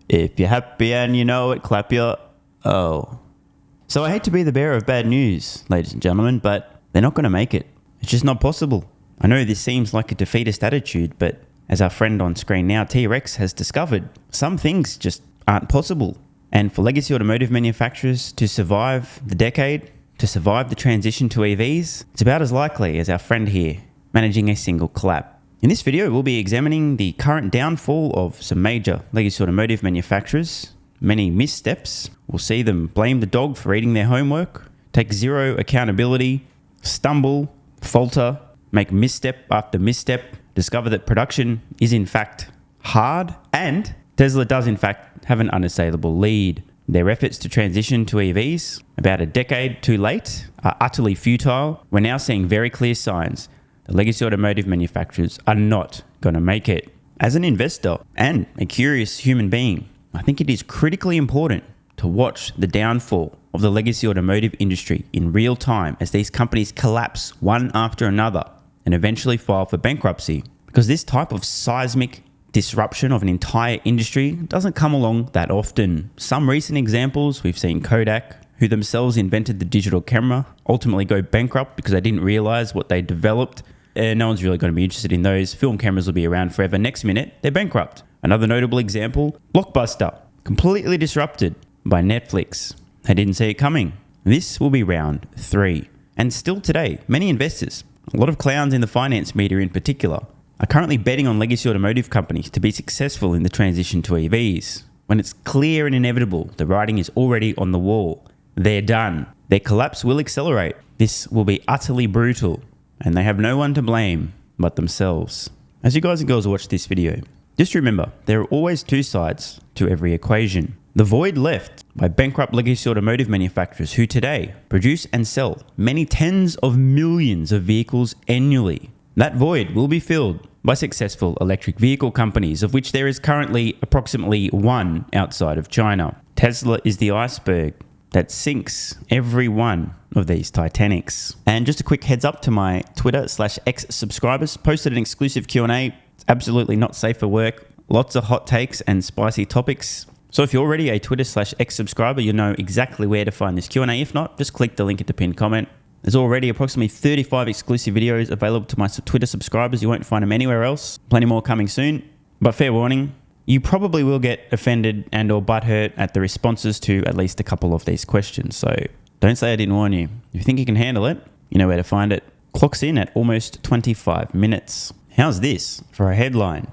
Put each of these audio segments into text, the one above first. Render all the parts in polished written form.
If you're happy and you know it, clap your... Oh. So I hate to be the bearer of bad news, ladies and gentlemen, but they're not going to make it. It's just not possible. I know this seems like a defeatist attitude, but as our friend on screen now, T-Rex, has discovered, some things just aren't possible. And for legacy automotive manufacturers to survive the decade, to survive the transition to EVs, it's about as likely as our friend here managing a single clap. In this video, we'll be examining the current downfall of some major legacy automotive manufacturers, many missteps. We'll see them blame the dog for eating their homework, take zero accountability, stumble, falter, make misstep after misstep, discover that production is in fact hard, and Tesla does in fact have an unassailable lead. Their efforts to transition to EVs, about a decade too late, are utterly futile. We're now seeing very clear signs the legacy automotive manufacturers are not going to make it. As an investor and a curious human being, I think it is critically important to watch the downfall of the legacy automotive industry in real time as these companies collapse one after another and eventually file for bankruptcy, because this type of seismic disruption of an entire industry doesn't come along that often. Some recent examples, we've seen Kodak, who themselves invented the digital camera, ultimately go bankrupt because they didn't realize what they developed. No one's really going to be interested in those. Film cameras will be around forever. Next minute, they're bankrupt. Another notable example, Blockbuster, completely disrupted by Netflix. They didn't see it coming. This will be round 3. And still today, many investors, a lot of clowns in the finance media in particular, are currently betting on legacy automotive companies to be successful in the transition to EVs. When it's clear and inevitable, the writing is already on the wall. They're done. Their collapse will accelerate. This will be utterly brutal, and they have no one to blame but themselves. As you guys and girls watch this video, just remember, there are always two sides to every equation. The void left by bankrupt legacy automotive manufacturers who today produce and sell many tens of millions of vehicles annually. That void will be filled by successful electric vehicle companies, of which there is currently approximately one outside of China. Tesla is the iceberg that sinks every one of these Titanics. And just a quick heads up to my Twitter/X subscribers, posted an exclusive Q&A. It's absolutely not safe for work. Lots of hot takes and spicy topics. So if you're already a Twitter/X subscriber, you'll know exactly where to find this Q&A. If not, just click the link at the pinned comment. There's already approximately 35 exclusive videos available to my Twitter subscribers. You won't find them anywhere else. Plenty more coming soon. But fair warning, you probably will get offended and or butthurt at the responses to at least a couple of these questions. So don't say I didn't warn you. If you think you can handle it, you know where to find it. Clocks in at almost 25 minutes. How's this for a headline?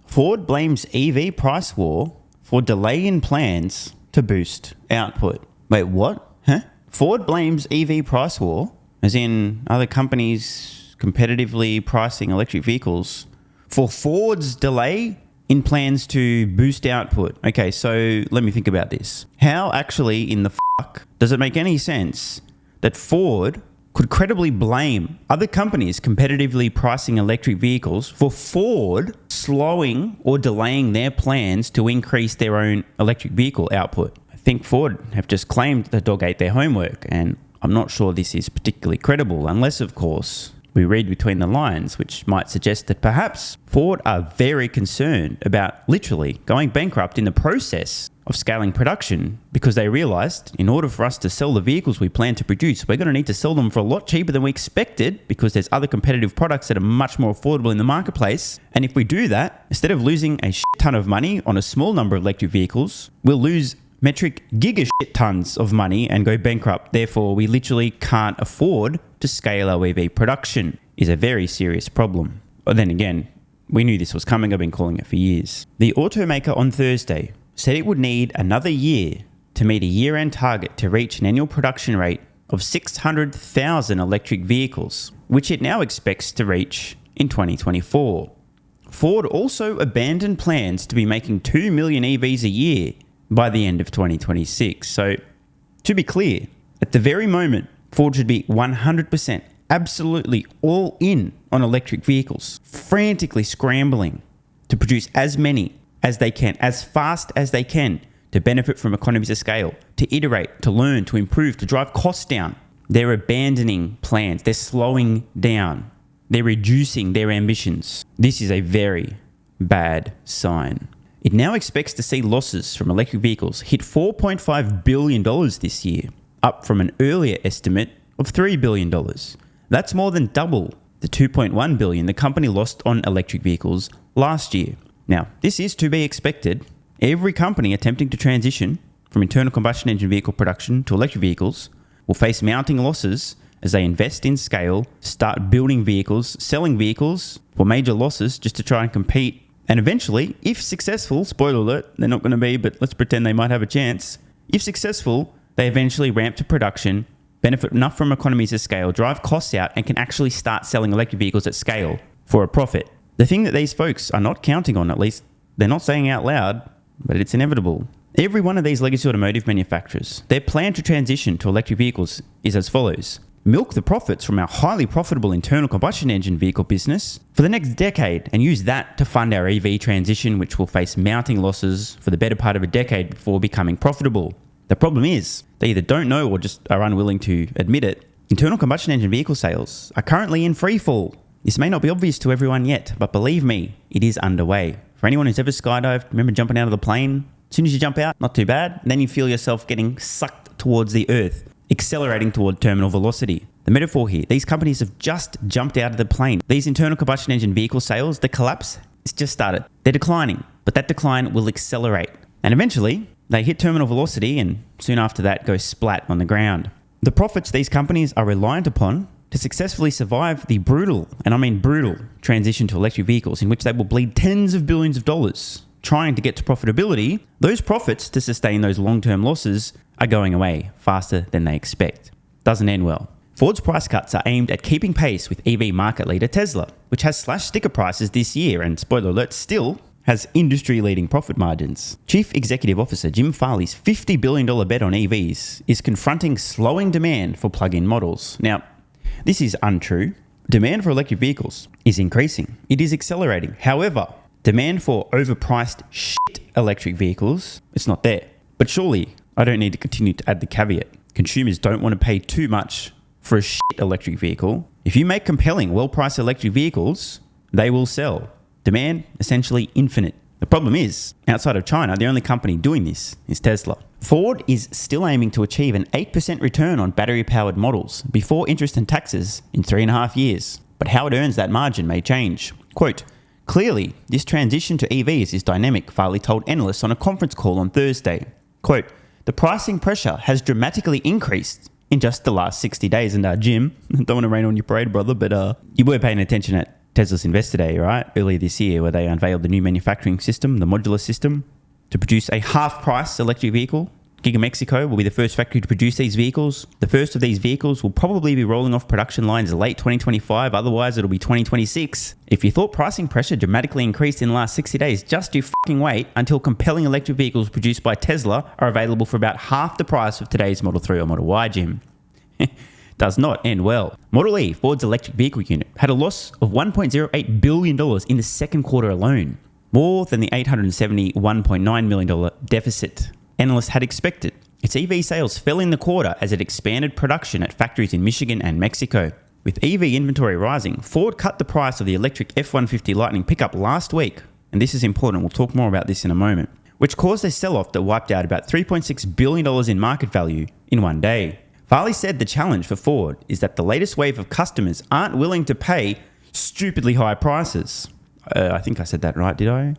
Ford blames EV price war for delay in plans to boost output. Wait, what? Huh? Ford blames EV price war, as in other companies competitively pricing electric vehicles, for Ford's delay in plans to boost output. Okay, so let me think about this. How actually in the fuck does it make any sense that Ford could credibly blame other companies competitively pricing electric vehicles for Ford slowing or delaying their plans to increase their own electric vehicle output? I think Ford have just claimed the dog ate their homework, and I'm not sure this is particularly credible, unless, of course, we read between the lines, which might suggest that perhaps Ford are very concerned about literally going bankrupt in the process of scaling production, because they realized in order for us to sell the vehicles we plan to produce, we're going to need to sell them for a lot cheaper than we expected, because there's other competitive products that are much more affordable in the marketplace. And if we do that, instead of losing a shit ton of money on a small number of electric vehicles, we'll lose metric giga shit tons of money and go bankrupt. Therefore, we literally can't afford to scale our EV production. Is a very serious problem. But then again, we knew this was coming. I've been calling it for years. The automaker on Thursday said it would need another year to meet a year-end target to reach an annual production rate of 600,000 electric vehicles, which it now expects to reach in 2024. Ford also abandoned plans to be making 2 million EVs a year by the end of 2026. So, to be clear, at the very moment, Ford should be 100% absolutely all in on electric vehicles, frantically scrambling to produce as many as they can, as fast as they can, to benefit from economies of scale, to iterate, to learn, to improve, to drive costs down. They're abandoning plans. They're slowing down. They're reducing their ambitions. This is a very bad sign. It now expects to see losses from electric vehicles hit $4.5 billion this year, up from an earlier estimate of $3 billion. That's more than double the $2.1 billion the company lost on electric vehicles last year. Now, this is to be expected. Every company attempting to transition from internal combustion engine vehicle production to electric vehicles will face mounting losses as they invest in scale, start building vehicles, selling vehicles for major losses just to try and compete. And eventually, if successful, spoiler alert, they're not going to be, but let's pretend they might have a chance. If successful, they eventually ramp to production, benefit enough from economies of scale, drive costs out, and can actually start selling electric vehicles at scale for a profit. The thing that these folks are not counting on, at least they're not saying out loud, but it's inevitable. Every one of these legacy automotive manufacturers, their plan to transition to electric vehicles is as follows. Milk the profits from our highly profitable internal combustion engine vehicle business for the next decade and use that to fund our EV transition, which will face mounting losses for the better part of a decade before becoming profitable. The problem is, they either don't know or just are unwilling to admit it. Internal combustion engine vehicle sales are currently in free fall. This may not be obvious to everyone yet, but believe me, it is underway. For anyone who's ever skydived, remember jumping out of the plane? As soon as you jump out, not too bad. And then you feel yourself getting sucked towards the earth, accelerating toward terminal velocity. The metaphor here, these companies have just jumped out of the plane. These internal combustion engine vehicle sales, the collapse, it's just started. They're declining, but that decline will accelerate. And eventually, they hit terminal velocity and soon after that go splat on the ground. The profits these companies are reliant upon to successfully survive the brutal, and I mean brutal, transition to electric vehicles in which they will bleed tens of billions of dollars trying to get to profitability, those profits to sustain those long-term losses are going away faster than they expect. Doesn't end well. Ford's price cuts are aimed at keeping pace with EV market leader Tesla, which has slashed sticker prices this year and, spoiler alert, still has industry-leading profit margins. Chief Executive Officer Jim Farley's $50 billion bet on EVs is confronting slowing demand for plug-in models. Now, this is untrue. Demand for electric vehicles is increasing. It is accelerating. However, demand for overpriced shit electric vehicles, it's not there. But surely, I don't need to continue to add the caveat. Consumers don't want to pay too much for a shit electric vehicle. If you make compelling, well-priced electric vehicles, they will sell. Demand, essentially infinite. The problem is, outside of China, the only company doing this is Tesla. Ford is still aiming to achieve an 8% return on battery-powered models before interest and taxes in 3.5 years. But how it earns that margin may change. Quote, clearly, this transition to EVs is dynamic, Farley told analysts on a conference call on Thursday. Quote, the pricing pressure has dramatically increased in just the last 60 days. And Jim, don't want to rain on your parade, brother, but you were paying attention at Tesla's Investor Day, right? Earlier this year, where they unveiled the new manufacturing system, the modular system, to produce a half-price electric vehicle. Giga Mexico will be the first factory to produce these vehicles. The first of these vehicles will probably be rolling off production lines late 2025, otherwise it'll be 2026. If you thought pricing pressure dramatically increased in the last 60 days, just you fucking wait until compelling electric vehicles produced by Tesla are available for about half the price of today's Model 3 or Model Y, Jim. Does not end well. Model E, Ford's electric vehicle unit, had a loss of $1.08 billion in the second quarter alone, more than the $871.9 million deficit analysts had expected. Its EV sales fell in the quarter as it expanded production at factories in Michigan and Mexico. With EV inventory rising, Ford cut the price of the electric F-150 Lightning pickup last week, and this is important, we'll talk more about this in a moment, which caused a sell-off that wiped out about $3.6 billion in market value in one day. Farley said the challenge for Ford is that the latest wave of customers aren't willing to pay stupidly high prices. I think I said that right, did I?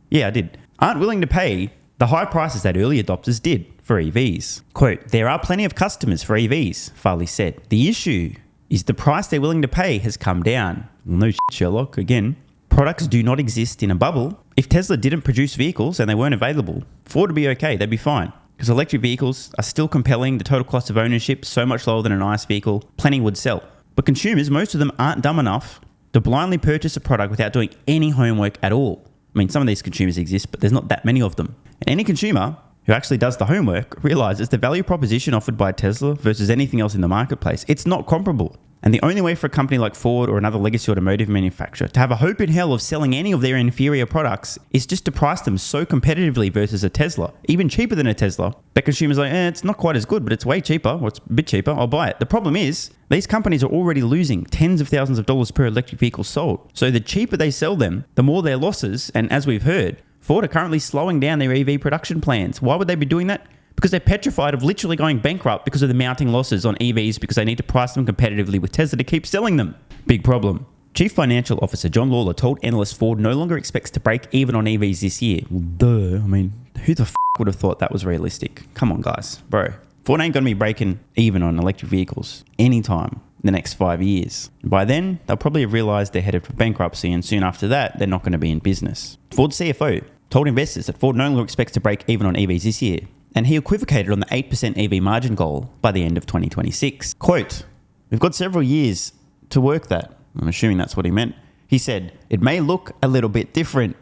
Yeah, I did. Aren't willing to pay the high prices that early adopters did for EVs. Quote, there are plenty of customers for EVs, Farley said. The issue is the price they're willing to pay has come down. Well, no shit, Sherlock. Again, products do not exist in a bubble. If Tesla didn't produce vehicles and they weren't available, Ford would be okay. They'd be fine. Because electric vehicles are still compelling, the total cost of ownership so much lower than an ICE vehicle, plenty would sell. But consumers, most of them aren't dumb enough to blindly purchase a product without doing any homework at all. I mean, some of these consumers exist, but there's not that many of them. And any consumer who actually does the homework realizes the value proposition offered by Tesla versus anything else in the marketplace, it's not comparable. And the only way for a company like Ford or another legacy automotive manufacturer to have a hope in hell of selling any of their inferior products is just to price them so competitively versus a Tesla, even cheaper than a Tesla, that consumers are like, it's not quite as good, but it's way cheaper, or it's a bit cheaper, I'll buy it. The problem is, these companies are already losing tens of thousands of dollars per electric vehicle sold. So the cheaper they sell them, the more their losses, and as we've heard, Ford are currently slowing down their EV production plans. Why would they be doing that? Because they're petrified of literally going bankrupt because of the mounting losses on EVs because they need to price them competitively with Tesla to keep selling them. Big problem. Chief Financial Officer John Lawler told analysts Ford no longer expects to break even on EVs this year. Well, duh. I mean, who the would have thought that was realistic? Come on, guys. Bro, Ford ain't going to be breaking even on electric vehicles anytime in the next 5 years. By then, they'll probably have realised they're headed for bankruptcy, and soon after that, they're not going to be in business. Ford's CFO told investors that Ford no longer expects to break even on EVs this year, and he equivocated on the 8% EV margin goal by the end of 2026. Quote, "We've got several years to work that." I'm assuming that's what he meant. He said, "It may look a little bit different."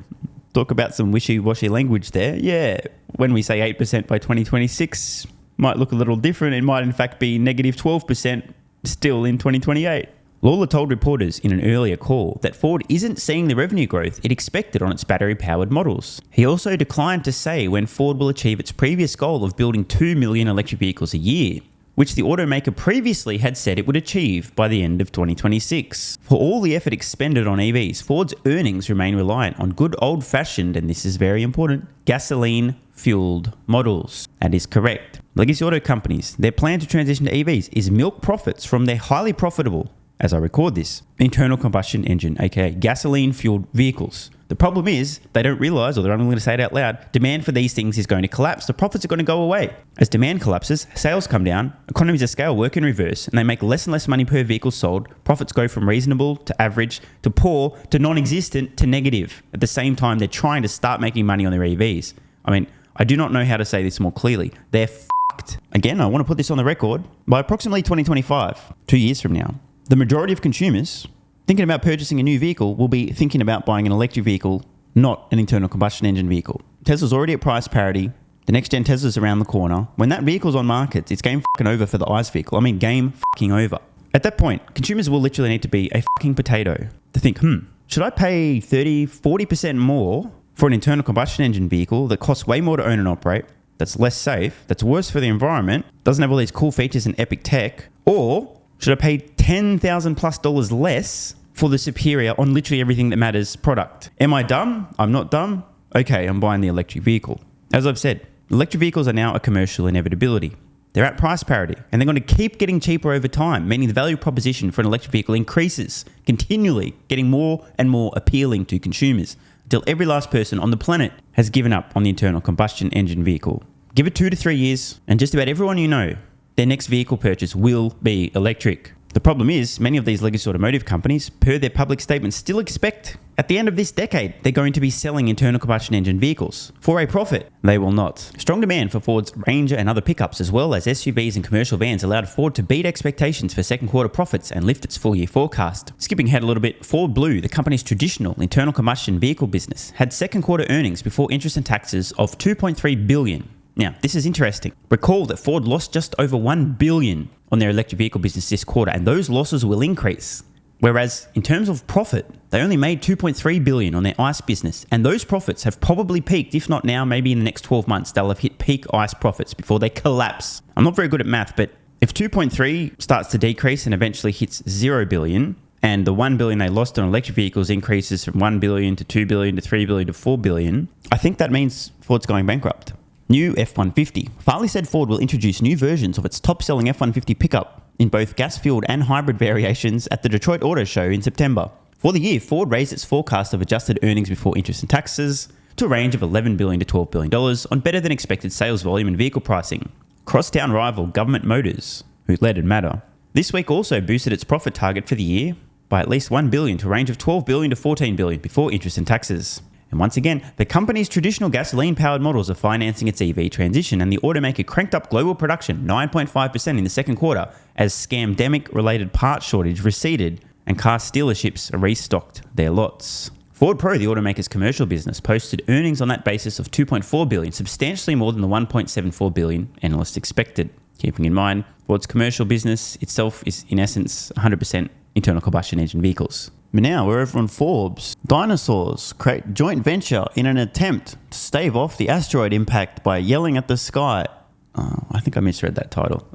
Talk about some wishy-washy language there. Yeah, when we say 8% by 2026, might look a little different. It might in fact be negative 12% still in 2028. Lawler told reporters in an earlier call that Ford isn't seeing the revenue growth it expected on its battery-powered models. He also declined to say when Ford will achieve its previous goal of building 2 million electric vehicles a year, which the automaker previously had said it would achieve by the end of 2026. For all the effort expended on EVs, Ford's earnings remain reliant on good old-fashioned, and this is very important, gasoline-fueled models. That is correct. Legacy auto companies, their plan to transition to EVs is milk profits from their highly profitable, as I record this, internal combustion engine, aka gasoline-fueled vehicles. The problem is, they don't realise, or they're unwilling to say it out loud, demand for these things is going to collapse. The profits are going to go away. As demand collapses, sales come down, economies of scale work in reverse, and they make less and less money per vehicle sold. Profits go from reasonable to average to poor to non-existent to negative. At the same time, they're trying to start making money on their EVs. I mean, I do not know how to say this more clearly. They're fucked. Again, I want to put this on the record. By approximately 2025, 2 years from now, the majority of consumers thinking about purchasing a new vehicle will be thinking about buying an electric vehicle, not an internal combustion engine vehicle. Tesla's already at price parity. The next gen Tesla's around the corner. When that vehicle's on market, it's game fucking over for the ICE vehicle. I mean, game fucking over. At that point, consumers will literally need to be a fucking potato to think, should I pay 30, 40% more for an internal combustion engine vehicle that costs way more to own and operate, that's less safe, that's worse for the environment, doesn't have all these cool features and epic tech, or should I pay $10,000+ less for the superior on literally everything that matters product? Am I dumb? I'm not dumb. Okay, I'm buying the electric vehicle. As I've said, electric vehicles are now a commercial inevitability. They're at price parity, and they're going to keep getting cheaper over time, meaning the value proposition for an electric vehicle increases, continually getting more and more appealing to consumers, until every last person on the planet has given up on the internal combustion engine vehicle. Give it 2 to 3 years, and just about everyone you know, their next vehicle purchase will be electric. The problem is, many of these legacy automotive companies, per their public statements, still expect at the end of this decade they're going to be selling internal combustion engine vehicles for a profit. They will not. Strong demand for Ford's Ranger and other pickups, as well as SUVs and commercial vans, allowed Ford to beat expectations for second quarter profits and lift its full year forecast. Skipping ahead a little bit, Ford Blue, the company's traditional internal combustion vehicle business, had second quarter earnings before interest and taxes of $2.3 billion. Now, this is interesting. Recall that Ford lost just over $1 billion on their electric vehicle business this quarter, and those losses will increase. Whereas, in terms of profit, they only made $2.3 billion on their ICE business, and those profits have probably peaked. If not now, maybe in the next 12 months, they'll have hit peak ICE profits before they collapse. I'm not very good at math, but if 2.3 starts to decrease and eventually hits $0 billion, and the $1 billion they lost on electric vehicles increases from $1 billion to $2 billion to $3 billion to $4 billion, I think that means Ford's going bankrupt. New F-150. Farley said Ford will introduce new versions of its top-selling F-150 pickup in both gas-fueled and hybrid variations at the Detroit Auto Show in September. For the year, Ford raised its forecast of adjusted earnings before interest and taxes to a range of $11 billion to $12 billion on better-than-expected sales volume and vehicle pricing. Crosstown rival Government Motors, who led in Matter, this week also boosted its profit target for the year by at least $1 billion to a range of $12 billion to $14 billion before interest and taxes. And once again, the company's traditional gasoline-powered models are financing its EV transition, and the automaker cranked up global production 9.5% in the second quarter as scamdemic-related part shortage receded and car dealerships restocked their lots. Ford Pro, the automaker's commercial business, posted earnings on that basis of $2.4 billion, substantially more than the $1.74 billion analysts expected. Keeping in mind, Ford's commercial business itself is in essence 100% internal combustion engine vehicles. But now we're over on Forbes. Dinosaurs create joint venture in an attempt to stave off the asteroid impact by yelling at the sky. Oh, I think I misread that title.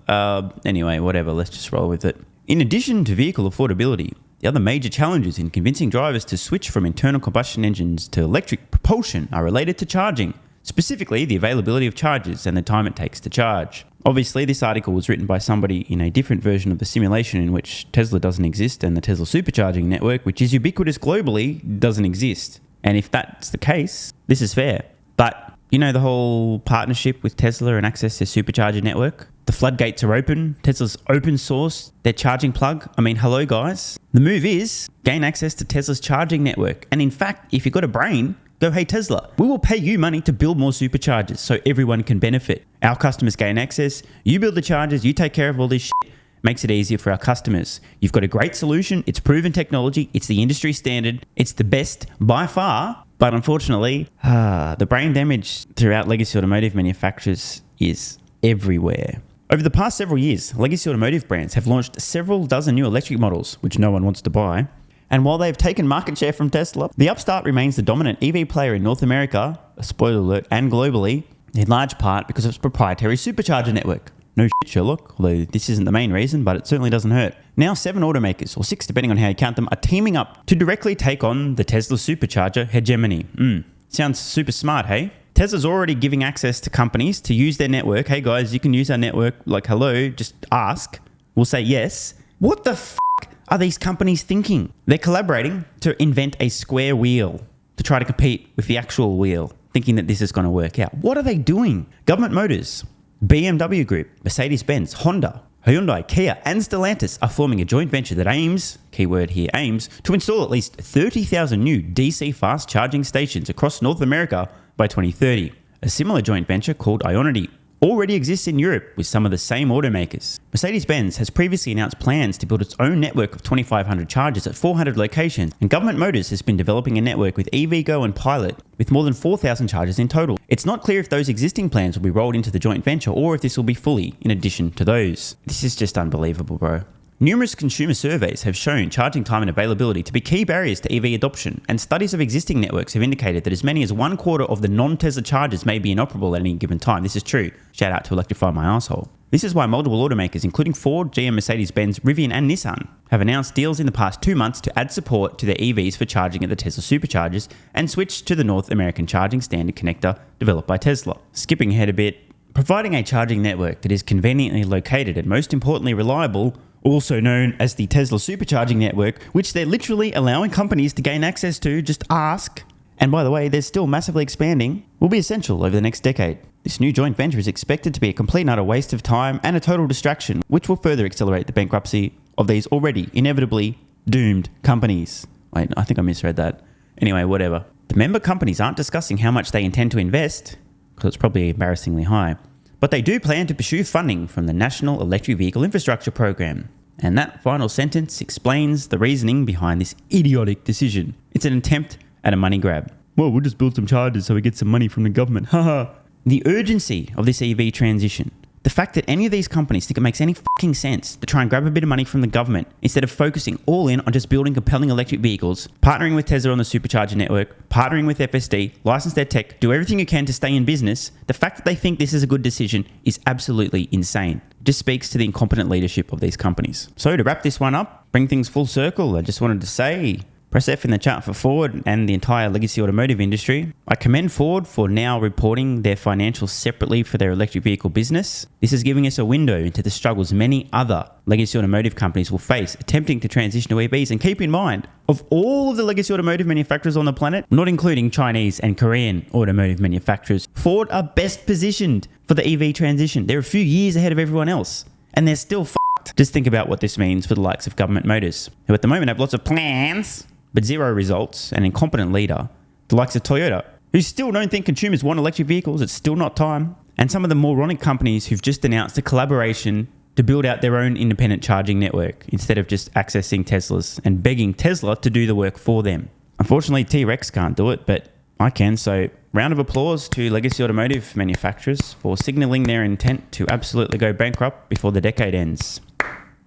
Anyway, whatever, let's just roll with it. In addition to vehicle affordability, The other major challenges in convincing drivers to switch from internal combustion engines to electric propulsion are related to charging, specifically the availability of chargers and the time it takes to charge. Obviously, this article was written by somebody in a different version of the simulation in which Tesla doesn't exist and the Tesla supercharging network, which is ubiquitous globally, doesn't exist. And if that's the case, this is fair. But you know the whole partnership with Tesla and access to supercharger network? The floodgates are open. Tesla's open source their charging plug. I mean, hello guys. The move is gain access to Tesla's charging network. And in fact, if you've got a brain, go, hey Tesla, we will pay you money to build more superchargers so everyone can benefit. Our customers gain access. You build the chargers. You take care of all this shit. Makes it easier for our customers. You've got a great solution. It's proven technology. It's the industry standard. It's the best by far. But unfortunately, the brain damage throughout legacy automotive manufacturers is everywhere. Over the past several years, legacy automotive brands have launched several dozen new electric models, which no one wants to buy. And while they've taken market share from Tesla, the upstart remains the dominant EV player in North America, a spoiler alert, and globally, in large part because of its proprietary supercharger network. No shit, Sherlock, although this isn't the main reason, but it certainly doesn't hurt. Now 7 automakers, or 6 depending on how you count them, are teaming up to directly take on the Tesla supercharger hegemony. Sounds super smart, hey? Tesla's already giving access to companies to use their network. Hey guys, you can use our network. Like, hello, just ask. We'll say yes. What the f*** are these companies thinking? They're collaborating to invent a square wheel to try to compete with the actual wheel, thinking that this is going to work out. What are they doing? Government Motors, BMW Group, Mercedes-Benz, Honda, Hyundai, Kia, and Stellantis are forming a joint venture that aims, keyword here, aims, to install at least 30,000 new DC fast charging stations across North America by 2030. A similar joint venture called Ionity already exists in Europe with some of the same automakers. Mercedes-Benz has previously announced plans to build its own network of 2,500 chargers at 400 locations, and Government Motors has been developing a network with EVgo and Pilot with more than 4,000 chargers in total. It's not clear if those existing plans will be rolled into the joint venture or if this will be fully in addition to those. This is just unbelievable, bro. Numerous consumer surveys have shown charging time and availability to be key barriers to EV adoption, and studies of existing networks have indicated that as many as 1/4 of the non-Tesla chargers may be inoperable at any given time. This is true. Shout out to Electrify My Asshole. This is why multiple automakers, including Ford, GM, Mercedes-Benz, Rivian, and Nissan, have announced deals in the past 2 months to add support to their EVs for charging at the Tesla superchargers and switch to the North American charging standard connector developed by Tesla. Skipping ahead a bit, providing a charging network that is conveniently located and most importantly reliable, also known as the Tesla supercharging network, which they're literally allowing companies to gain access to, just ask. And by the way, they're still massively expanding, will be essential over the next decade. This new joint venture is expected to be a complete and utter waste of time and a total distraction, which will further accelerate the bankruptcy of these already inevitably doomed companies. Wait, I think I misread that. Anyway, whatever. The member companies aren't discussing how much they intend to invest, because it's probably embarrassingly high. But they do plan to pursue funding from the National Electric Vehicle Infrastructure Program. And that final sentence explains the reasoning behind this idiotic decision. It's an attempt at a money grab. Well, we'll just build some chargers so we get some money from the government. Haha. The urgency of this EV transition. The fact that any of these companies think it makes any fucking sense to try and grab a bit of money from the government instead of focusing all in on just building compelling electric vehicles, partnering with Tesla on the supercharger network, partnering with FSD, license their tech, do everything you can to stay in business, the fact that they think this is a good decision is absolutely insane. It just speaks to the incompetent leadership of these companies. So to wrap this one up, bring things full circle, I just wanted to say, press F in the chat for Ford and the entire legacy automotive industry. I commend Ford for now reporting their financials separately for their electric vehicle business. This is giving us a window into the struggles many other legacy automotive companies will face attempting to transition to EVs. And keep in mind, of all of the legacy automotive manufacturers on the planet, not including Chinese and Korean automotive manufacturers, Ford are best positioned for the EV transition. They're a few years ahead of everyone else, and they're still fucked. Just think about what this means for the likes of Government Motors, who at the moment have lots of plans, but zero results, an incompetent leader, the likes of Toyota, who still don't think consumers want electric vehicles, it's still not time, and some of the moronic companies who've just announced a collaboration to build out their own independent charging network instead of just accessing Teslas and begging Tesla to do the work for them. Unfortunately, T-Rex can't do it, but I can, so round of applause to legacy automotive manufacturers for signalling their intent to absolutely go bankrupt before the decade ends.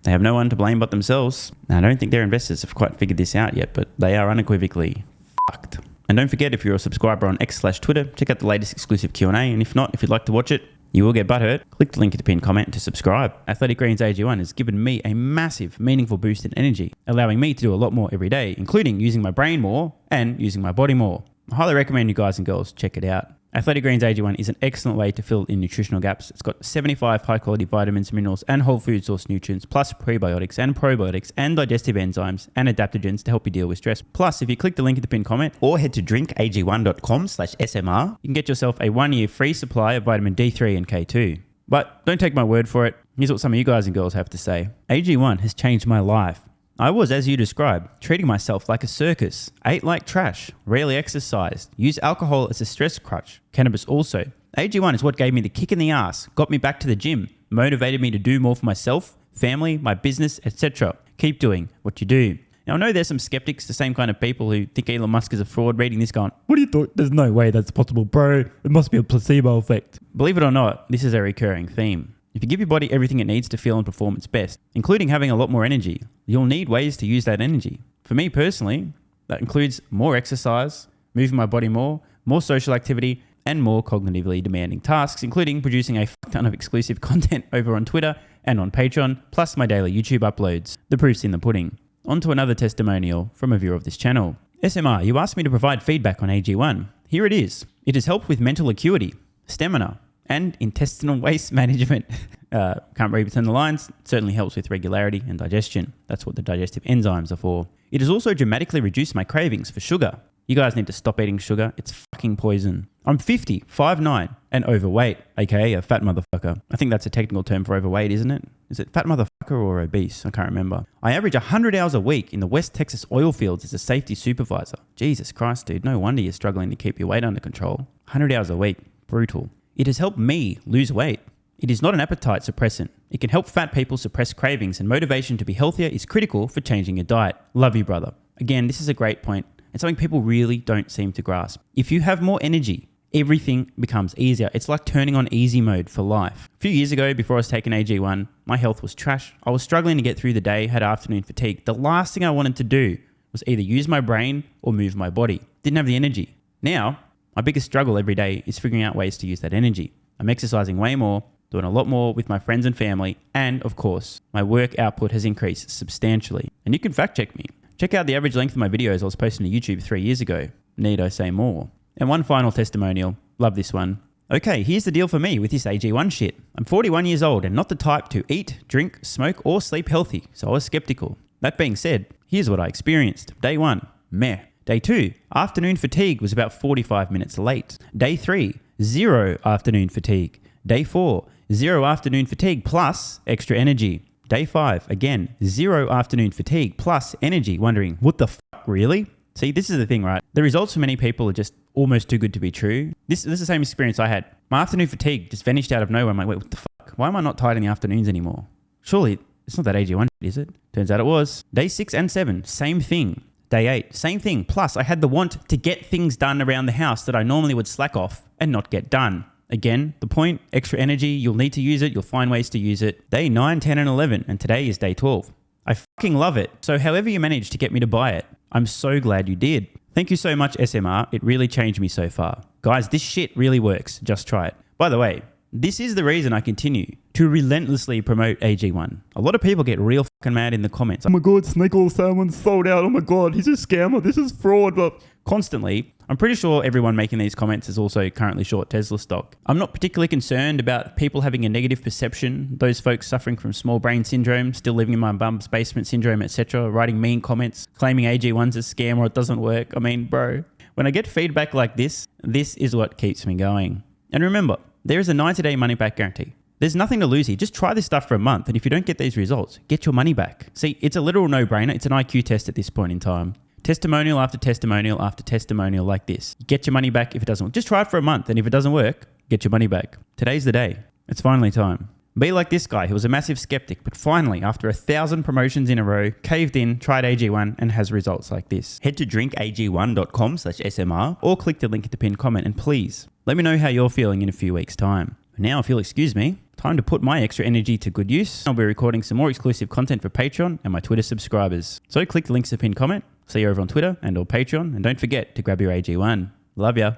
They have no one to blame but themselves. Now, I don't think their investors have quite figured this out yet, but they are unequivocally fucked. And don't forget, if you're a subscriber on X/Twitter, check out the latest exclusive Q&A. And if not, if you'd like to watch it, You will get butthurt. Click the link in the pinned comment to subscribe. Athletic Greens AG1 has given me a massive, meaningful boost in energy, allowing me to do a lot more every day, including using my brain more and using my body more. I highly recommend you guys and girls check it out. Athletic Greens AG1 is an excellent way to fill in nutritional gaps. It's got 75 high-quality vitamins, minerals, and whole food source nutrients, plus prebiotics and probiotics and digestive enzymes and adaptogens to help you deal with stress. Plus, if you click the link in the pinned comment or head to drinkag1.com/SMR, you can get yourself a 1-year free supply of vitamin D3 and K2. But don't take my word for it. Here's what some of you guys and girls have to say. AG1 has changed my life. I was, as you described, treating myself like a circus, ate like trash, rarely exercised, used alcohol as a stress crutch, cannabis also. AG1 is what gave me the kick in the ass, got me back to the gym, motivated me to do more for myself, family, my business, etc. Keep doing what you do. Now, I know there's some skeptics, the same kind of people who think Elon Musk is a fraud, reading this going, what do you thought? There's no way that's possible, bro. It must be a placebo effect. Believe it or not, this is a recurring theme. If you give your body everything it needs to feel and perform its best, including having a lot more energy, you'll need ways to use that energy. For me personally, that includes more exercise, moving my body more social activity, and more cognitively demanding tasks, including producing a fuck ton of exclusive content over on Twitter and on Patreon, plus my daily YouTube uploads. The proof's in the pudding. On to another testimonial from a viewer of this channel. SMR, you asked me to provide feedback on AG1. Here it is. It has helped with mental acuity, stamina, and intestinal waste management. Can't read between the lines. It certainly helps with regularity and digestion. That's what the digestive enzymes are for. It has also dramatically reduced my cravings for sugar. You guys need to stop eating sugar. It's fucking poison. I'm 50, 5'9", and overweight, aka a fat motherfucker. I think that's a technical term for overweight, isn't it? Is it fat motherfucker or obese? I can't remember. I average 100 hours a week in the West Texas oil fields as a safety supervisor. Jesus Christ, dude. No wonder you're struggling to keep your weight under control. 100 hours a week. Brutal. It has helped me lose weight. It is not an appetite suppressant. It can help fat people suppress cravings, and motivation to be healthier is critical for changing your diet. Love you, brother. Again, this is a great point and something people really don't seem to grasp. If you have more energy, everything becomes easier. It's like turning on easy mode for life. A few years ago, before I was taking AG1, my health was trash. I was struggling to get through the day, had afternoon fatigue. The last thing I wanted to do was either use my brain or move my body. Didn't have the energy. Now, my biggest struggle every day is figuring out ways to use that energy. I'm exercising way more, doing a lot more with my friends and family, and of course, my work output has increased substantially. And you can fact check me. Check out the average length of my videos I was posting to YouTube 3 years ago. Need I say more? And one final testimonial. Love this one. Okay, here's the deal for me with this AG1 shit. I'm 41 years old and not the type to eat, drink, smoke, or sleep healthy, so I was skeptical. That being said, here's what I experienced. Day 1, meh. Day 2, afternoon fatigue was about 45 minutes late. Day 3, 0 afternoon fatigue. Day 4, 0 afternoon fatigue plus extra energy. Day 5, again, 0 afternoon fatigue plus energy. Wondering, what the fuck, really? See, this is the thing, right? The results for many people are just almost too good to be true. This is the same experience I had. My afternoon fatigue just vanished out of nowhere. I'm like, wait, what the fuck? Why am I not tired in the afternoons anymore? Surely, it's not that AG1, is it? Turns out it was. Day 6 and 7, same thing. Day 8, same thing. Plus, I had the want to get things done around the house that I normally would slack off and not get done. Again, the point, extra energy, you'll need to use it. You'll find ways to use it. Day 9, 10, and 11, and today is day 12. I fucking love it. So however you managed to get me to buy it, I'm so glad you did. Thank you so much, SMR. It really changed me so far. Guys, this shit really works. Just try it. By the way, this is the reason I continue to relentlessly promote AG1. A lot of people get real fucking mad in the comments. Oh my God, snake oil salmon sold out. Oh my God, he's a scammer. This is fraud. But constantly, I'm pretty sure everyone making these comments is also currently short Tesla stock. I'm not particularly concerned about people having a negative perception, those folks suffering from small brain syndrome, still living in my bum's basement syndrome, etc., writing mean comments, claiming AG1's a scam or it doesn't work. I mean, bro, when I get feedback like this is what keeps me going. And remember, there is a 90-day money-back guarantee. There's nothing to lose here. Just try this stuff for a month, and if you don't get these results, get your money back. See, it's a literal no-brainer. It's an IQ test at this point in time. Testimonial after testimonial after testimonial like this. Get your money back if it doesn't work. Just try it for a month, and if it doesn't work, get your money back. Today's the day. It's finally time. Be like this guy who was a massive skeptic, but finally, after 1,000 promotions in a row, caved in, tried AG1, and has results like this. Head to drinkag1.com/SMR or click the link in the pinned comment, and please, let me know how you're feeling in a few weeks' time. Now, if you'll excuse me, time to put my extra energy to good use. I'll be recording some more exclusive content for Patreon and my Twitter subscribers. So click the links in the pinned comment. See you over on Twitter and or Patreon. And don't forget to grab your AG1. Love ya.